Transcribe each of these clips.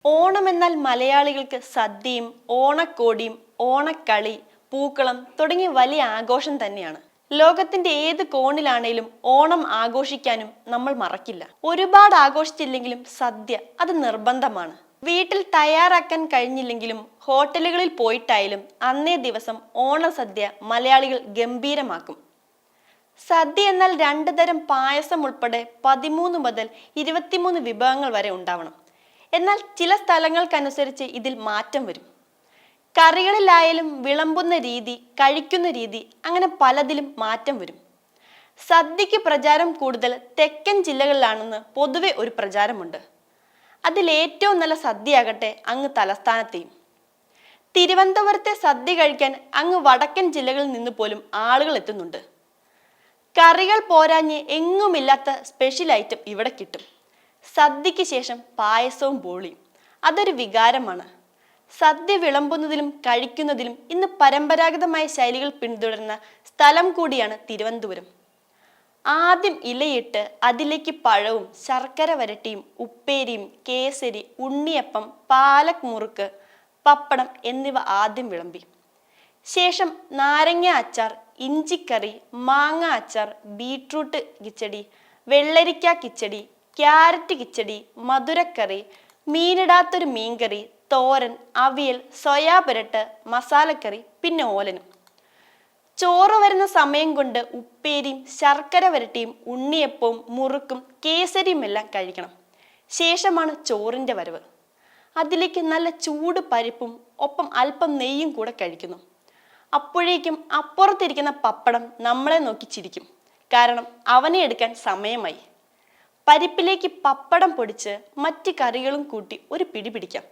ഓണം എന്നാൽ മലയാളികൾക്ക് സദ്യയും ഓണക്കോടിയും ഓണക്കളി പൂക്കളം തുടങ്ങിയ വലിയ ആഘോഷം തന്നെയാണ്. ലോകത്തിന്റെ ഏത് കോണിലാണേലും ഓണം ആഘോഷിക്കാനും നമ്മൾ മറക്കില്ല. ഒരുപാട് ആഘോഷിച്ചില്ലെങ്കിലും സദ്യ അത് നിർബന്ധമാണ്. വീട്ടിൽ തയ്യാറാക്കാൻ കഴിഞ്ഞില്ലെങ്കിലും ഹോട്ടലുകളിൽ പോയിട്ടായാലും അന്നേ ദിവസം ഓണസദ്യ മലയാളികൾ ഗംഭീരമാക്കും. സദ്യ എന്നാൽ 2 തരം പായസം ഉൾപ്പെടെ 13 മുതൽ 23 വിഭവങ്ങൾ വരെ ഉണ്ടാവണം. എന്നാൽ ചില സ്ഥലങ്ങൾക്കനുസരിച്ച് ഇതിൽ മാറ്റം വരും. കറികളിലായാലും വിളമ്പുന്ന രീതി, കഴിക്കുന്ന രീതി അങ്ങനെ പലതിലും മാറ്റം വരും. സദ്യക്ക് പ്രചാരം കൂടുതൽ തെക്കൻ ജില്ലകളിലാണെന്ന് പൊതുവെ ഒരു പ്രചാരമുണ്ട്. അതിലേറ്റവും നല്ല സദ്യയാകട്ടെ അങ്ങ് തലസ്ഥാനത്തെയും. തിരുവനന്തപുരത്തെ സദ്യ കഴിക്കാൻ അങ്ങ് വടക്കൻ ജില്ലകളിൽ നിന്ന് പോലും ആളുകൾ എത്തുന്നുണ്ട്. കറികൾ പോരാഞ്ഞ് എങ്ങുമില്ലാത്ത സ്പെഷ്യൽ ഐറ്റം ഇവിടെ കിട്ടും. സദ്യക്ക് ശേഷം പായസവും ബോളിയും അതൊരു വികാരമാണ്. സദ്യ വിളമ്പുന്നതിലും കഴിക്കുന്നതിലും ഇന്ന് പരമ്പരാഗതമായ ശൈലികൾ പിന്തുടരുന്ന സ്ഥലം കൂടിയാണ് തിരുവനന്തപുരം. ആദ്യം ഇലയിട്ട് അതിലേക്ക് പഴവും ശർക്കര വരട്ടിയും ഉപ്പേരിയും കേസരി, ഉണ്ണിയപ്പം, പാലക് മുറുക്ക്, പപ്പടം എന്നിവ ആദ്യം വിളമ്പി. ശേഷം നാരങ്ങ അച്ചാർ, ഇഞ്ചിക്കറി, മാങ്ങ അച്ചാർ, ബീട്രൂട്ട് കിച്ചടി, വെള്ളരിക്ക കിച്ചടി, ക്യാരറ്റ് കിച്ചടി, മധുരക്കറി, മീനിടാത്തൊരു മീൻകറി, തോരൻ, അവിയൽ, സോയാ പുരട്ട്, മസാലക്കറി, പിന്നെ ഓലനും. ചോറ് വരുന്ന സമയം കൊണ്ട് ഉപ്പേരിയും ശർക്കര വരട്ടിയും ഉണ്ണിയപ്പവും മുറുക്കും കേസരിയും എല്ലാം കഴിക്കണം. ശേഷമാണ് ചോറിൻ്റെ വരവ്. അതിലേക്ക് നല്ല ചൂട് പരിപ്പും ഒപ്പം അല്പം നെയ്യും കൂടെ കഴിക്കുന്നു. അപ്പോഴേക്കും അപ്പുറത്തിരിക്കുന്ന പപ്പടം നമ്മളെ നോക്കി ചിരിക്കും. കാരണം അവനെ എടുക്കാൻ സമയമായി. പരിപ്പിലേക്ക് പപ്പടം പൊടിച്ച് മറ്റ് കറികളും കൂട്ടി ഒരു പിടി പിടിക്കാം.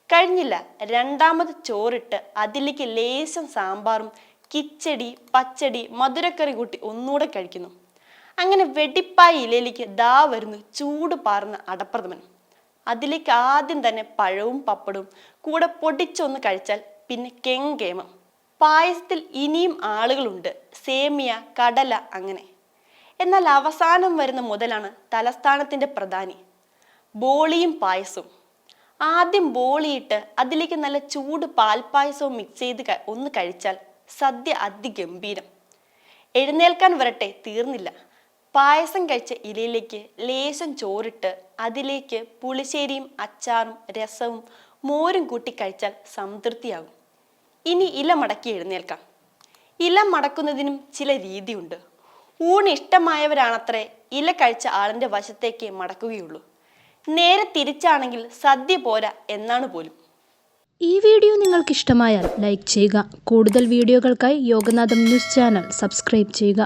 കഴിഞ്ഞില്ല, രണ്ടാമത് ചോറിട്ട് അതിലേക്ക് ലേശം സാമ്പാറും കിച്ചടി, പച്ചടി, മധുരക്കറി കൂട്ടി ഒന്നുകൂടെ കഴിക്കുന്നു. അങ്ങനെ വെടിപ്പായ ഇലയിലേക്ക് ദാ വരുന്നു ചൂട് പാർന്ന അടപ്രഥമൻ. അതിലേക്ക് ആദ്യം തന്നെ പഴവും പപ്പടവും കൂടെ പൊടിച്ചൊന്ന് കഴിച്ചാൽ പിന്നെ കെങ്കേമം. പായസത്തിൽ ഇനിയും ആളുകളുണ്ട്, സേമിയ, കടല അങ്ങനെ. എന്നാൽ അവസാനം വരുന്ന മുതലാണ് തലസ്ഥാനത്തിന്റെ പ്രധാനി, ബോളിയും പായസവും. ആദ്യം ബോളിയിട്ട് അതിലേക്ക് നല്ല ചൂട് പാൽപ്പായസവും മിക്സ് ചെയ്ത് ഒന്ന് കഴിച്ചാൽ സദ്യ അതിഗംഭീരം. എഴുന്നേൽക്കാൻ വരട്ടെ, തീർന്നില്ല. പായസം കഴിച്ച ഇലയിലേക്ക് ലേശം ചോറിട്ട് അതിലേക്ക് പുളിശ്ശേരിയും അച്ചാറും രസവും മോരും കൂട്ടി കഴിച്ചാൽ സംതൃപ്തിയാകും. ഇനി ഇല മടക്കി എഴുന്നേൽക്കാം. ഇല മടക്കുന്നതിനും ചില രീതിയുണ്ട്. ഊണ് ഇഷ്ടമായവരാണത്രേ ഇല കഴിച്ച ആളിന്റെ വശത്തേക്ക് മടക്കുകയുള്ളൂ. നേരെ തിരിച്ചാണെങ്കിൽ സദ്യ പോരാ എന്നാണ് പോലും. ഈ വീഡിയോ നിങ്ങൾക്ക് ഇഷ്ടമായാൽ ലൈക്ക് ചെയ്യുക. കൂടുതൽ വീഡിയോകൾക്കായി യോഗനാഥം ന്യൂസ് ചാനൽ സബ്സ്ക്രൈബ് ചെയ്യുക.